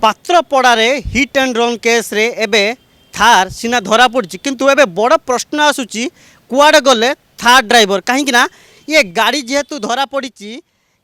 पात्रपड़ारे hit and run case रे एबे थार सीना धरा पड़ी किंतु एबे बड़ प्रश्न आसूची कुआडे गले थार ड्राइवर कहीं ना ये गाड़ी जेहेतु धरा पड़ी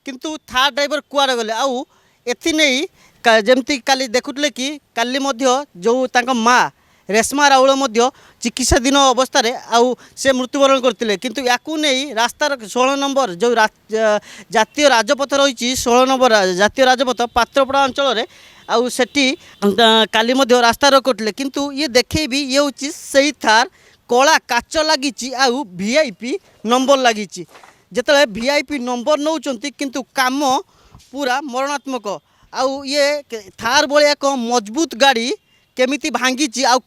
किंतु थार ड्राइवर कुआडे गले आउ एथि नहीं जमती काली देखुले कि काली मध्य जो तांका माँ रेशमा राउल मध्य चिकित्साधीन अवस्था आउ से मृत्युवरण करते किंतु याकू नहीं रास्तार 16 नंबर जो जातीय राजपथ रही 16 नंबर जातीय राजपथ पात्रपड़ा अंचल में आउ सेठी काली मध्य रास्ता रोकले किंतु ये देखे भी ये हूँ से थार कला काच लगी आउ वीआईपी नंबर लगी जिते वीआईपी नंबर नौ किंतु काम पूरा मरणात्मक आउ ये थार भाया एक मजबूत गाड़ी केमिति भांगी आउ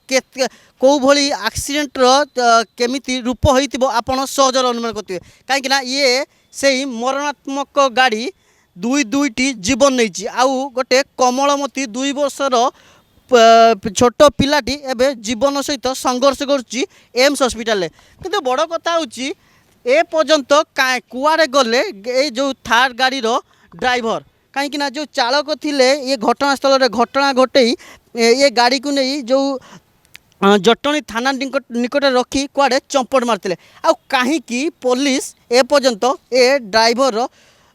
कौ भली एक्सीडेंटर केमिति रूप होइतिबो आपण सहजर अनुमान करते कहीं ये से मरणात्मक गाड़ी दुईटी जीवन नहीं आउ गोटे कमलमती 2 वर्षर छोट पिलाटी एबे जीवन सहित संघर्ष करुच्ची एम्स हॉस्पिटल किंतु बड़ कथा होची ए पर्यंत कुआडे गले ये जो थार गाड़ी ड्राइवर कहीं जो चालक थिले ये घटनास्थल में घटना घटे ये गाड़ी को नहीं जो जटणी थाना निकट रखी कुआडे चंपट मारते आ कहीं पुलिस ए पर्यंत ए ड्राइवर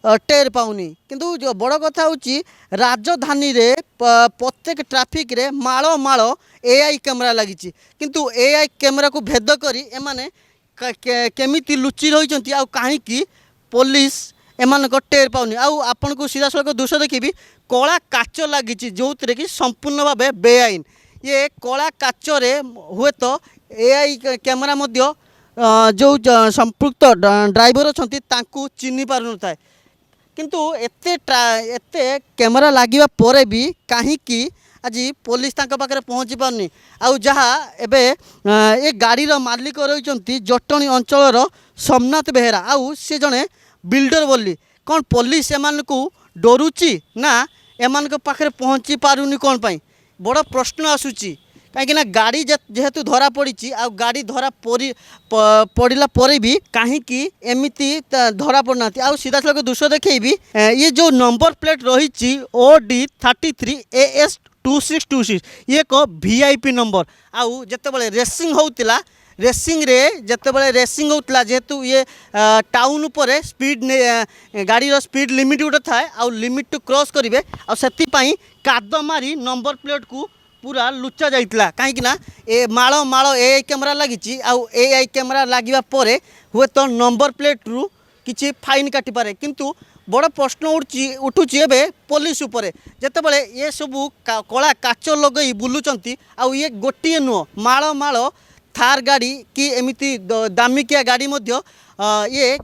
टेर पाऊनी किंतु जो बड़ कथा होची राजधानी रे प्रत्येक ट्राफिक रे माଳ माଳ एआई कैमरा लगी किंतु एआई कैमरा को भेद करी एमाने केमिति लुचि रही आ कहीं पुलिस एमान टेर पाऊनी आउ आपन को सीधा सड़क दृश्य देखी कला काच लगी जो कि संपूर्ण भाव बेआईन ये कला काच हुए तो एआई कैमरा मध्य जो संपृक्त ड्राइवर अच्छा चिन्ह पार न था किंतु एते कैमरा लगे पर भी कहीं आज पुलिस पाखे पहुँची पारनी आउ जहाँ एबे ये गाड़ीर मालिक रही जटणी अंचल सोमनाथ बेहेरा आउ सी जड़े बिल्डर बोली कौन पुलिस एमान को डरुची ना एमान पाखे पहुँची पारुनी कौन पाई बड़ प्रश्न आसूची कहीं गाड़ी जेहेतु धरा पड़ी आ गाड़ी धरा पड़ा पर भी कहीं एमती धरा पड़ना आउ सीधा सड़क दृश्य देखेबी ये जो नंबर प्लेट रही OD33 AS 2626 ये एक वीआईपी नंबर आउ जिते रेसिंग होता रेसिंग रे जिते रेसिंग होता जेहेतु ये टाउन पर स्पीड गाड़ी स्पीड लिमिट गोटे थाए आउ लिमिट टू क्रॉस करेंगे आपाई काद मारी नंबर प्लेट को पूरा लुचा जाइतिला कहीं ए माଳ माଳ एआई कैमरा लगी आउ एआई कैमरा लगे पर हुए तो नंबर प्लेट रु किसी फाइन काटी पारे किंतु बड़ प्रश्न उठुची एबे पुलिस उपरे जेतेबेले ये सबू कला काच लगे बुलुचंती आउ ये गोटे नुह माଳ माଳ थार गाड़ी कि एमती दामिकिया गाड़ी मध्य ये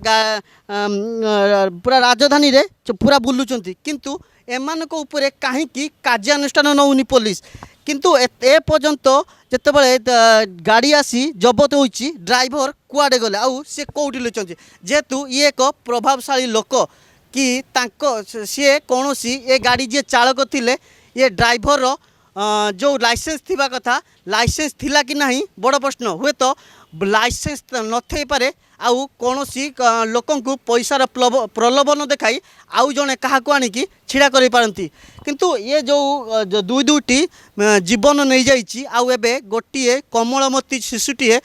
पूरा राजधानी रे पूरा बुलुचंती किंतु एमानक उपरे कहीं कार्यानुष्ठान नौनी पुलिस किंतु ए पर्यंत जितेबाला गाड़ी आसी जबत होइची ड्राइवर कुआडे गले आउ से कौटी लुचंती जेहेतु ये एक प्रभावशाली लोक कि सी कौन सी ये गाड़ी जी चालक थिले ये ड्राइवर जो लाइसेंस थिबा कथा लाइसेंस थिला कि नहीं बड़ प्रश्न हुए तो लाइसेंस न थई पारे आउ कौन सी लोक पैसार प्रलोभन देखाई आउ जड़े क्या आणिकी छिड़ा कर पारती किंतु ये जो दुईटी जीवन नहीं जाइए आउ एबे गोटे कमलमती शिशुटीए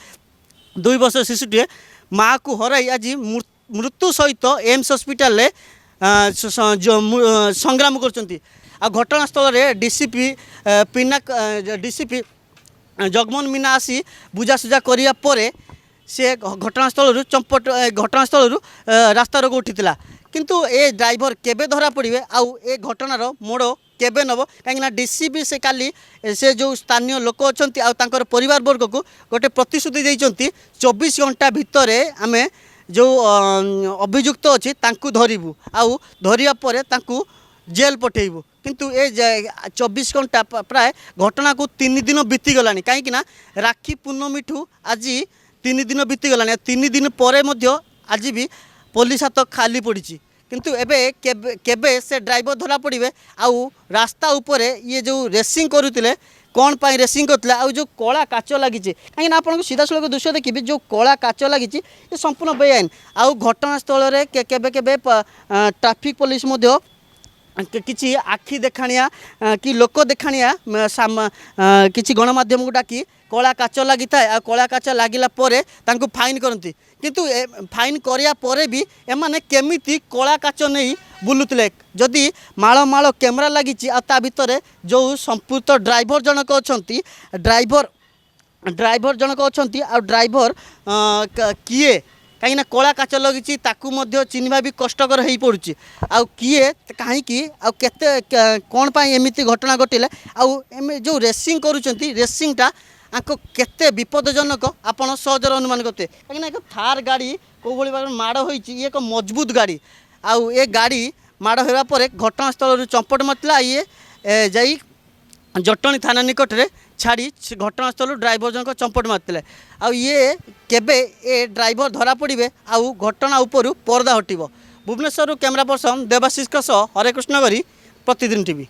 2 वर्ष शिशुटीए माँ को हराई आज मृत्यु सहित एम्स हॉस्पिटल संग्राम कर घटनास्थल में डीसीपी डीसीपी जगमोहन मीना आसी बुझासुझा करिया परे से घटनास्थल चंपट घटनास्थल रास्ता रोग उठीला किंतु ए ड्राइवर केबे धरा पड़े आउ ए घटनार मोड़ केबे नब कहीं डीसीपी से काली से जो स्थानीय लोक अच्छा परिवार वर्ग को गोटे प्रतिश्रुति देइचंती 24 घंटा भितर आमे जो अभियुक्त अच्छी धरबू आउ धरिया परे तांकु जेल पठेबू किंतु ए 24 घंटा प्राय घटना को 3 दिन बीतीगला कहीं राखी पूर्णमी ठू आज 3 दिन बीतीगला 3 दिन पर आज भी पुलिस हाथ खाली पड़ी किंतु एबे केबे से ड्राइवर धरा पड़े आउ रास्ता उपरे ये जो रेसिंग करुले कौन पाई रेसिंग करते आउ जो कला काच लगी कहीं आपको सीधा सड़क दृश्य देखिए जो कला काच लगी ये संपूर्ण बेआईन आउ घटनास्थल में केबे केबे ट्राफिक पुलिस କିଛି ଆଖି ଦେଖାଣିଆ କି ଲୋକ ଦେଖାଣିଆ କିଛି ଗଣମାଧ୍ୟମକୁ ଡାକି କଳା କାଚ ଲାଗିଥାଏ ଆଉ କଳା କାଚ ଲାଗିଲା ପରେ ତାଙ୍କୁ ଫାଇନ୍ କରନ୍ତି କିନ୍ତୁ ଫାଇନ୍ କରିବା ପରେ ବି ଏମାନେ କେମିତି କଳା କାଚ ନେଇ ବୁଲୁଥିଲେ ଯଦି ମାଳ ମାଳ କ୍ୟାମେରା ଲାଗିଛି ଆଉ ତା ଭିତରେ ଯେଉଁ ସମ୍ପୃକ୍ତ ଡ୍ରାଇଭର ଜଣକ ଅଛନ୍ତି ଡ୍ରାଇଭର ଜଣକ ଅଛନ୍ତି ଆଉ ଡ୍ରାଇଭର କିଏ କାହିଁକିନା କଳା କାଚ ଲଗିଛି ତାକୁ ମଧ୍ୟ ଚିହ୍ନିବା ବି କଷ୍ଟକର ହୋଇପଡ଼ୁଛି ଆଉ କିଏ କାହିଁକି ଆଉ କେତେ କ'ଣ ପାଇଁ ଏମିତି ଘଟଣା ଘଟିଲା ଆଉ ଯେଉଁ ରେସିଂ କରୁଛନ୍ତି ରେସିଂଟା ଆଙ୍କ କେତେ ବିପଦଜନକ ଆପଣ ସହଜରେ ଅନୁମାନ କରିବେ କାହିଁକିନା ଏକ ଥାର୍ ଗାଡ଼ି କେଉଁଭଳି ଭାବରେ ମାଡ଼ ହୋଇଛି ଇଏ ଏକ ମଜବୁତ ଗାଡ଼ି ଆଉ ଏ ଗାଡ଼ି ମାଡ଼ ହେବା ପରେ ଘଟଣାସ୍ଥଳରୁ ଚମ୍ପଟ ମାରିଥିଲା ଇଏ ଯାଇ ଜଟଣୀ ଥାନା ନିକଟରେ ଛାଡ଼ି ଘଟଣାସ୍ଥଳରୁ ଡ୍ରାଇଭର ଜଣକ ଚମ୍ପଟ ମାରିଥିଲେ ଆଉ ଇଏ କେବେ ଏ ଡ୍ରାଇଭର ଧରା ପଡ଼ିବେ ଆଉ ଘଟଣା ଉପରୁ ପରଦା ହଟିବ ଭୁବନେଶ୍ୱରରୁ କ୍ୟାମେରା ପର୍ସନ ଦେବାଶିଷଙ୍କ ସହ ହରେକୃଷ୍ଣ ଗରି ପ୍ରତିଦିନ ଟିଭି।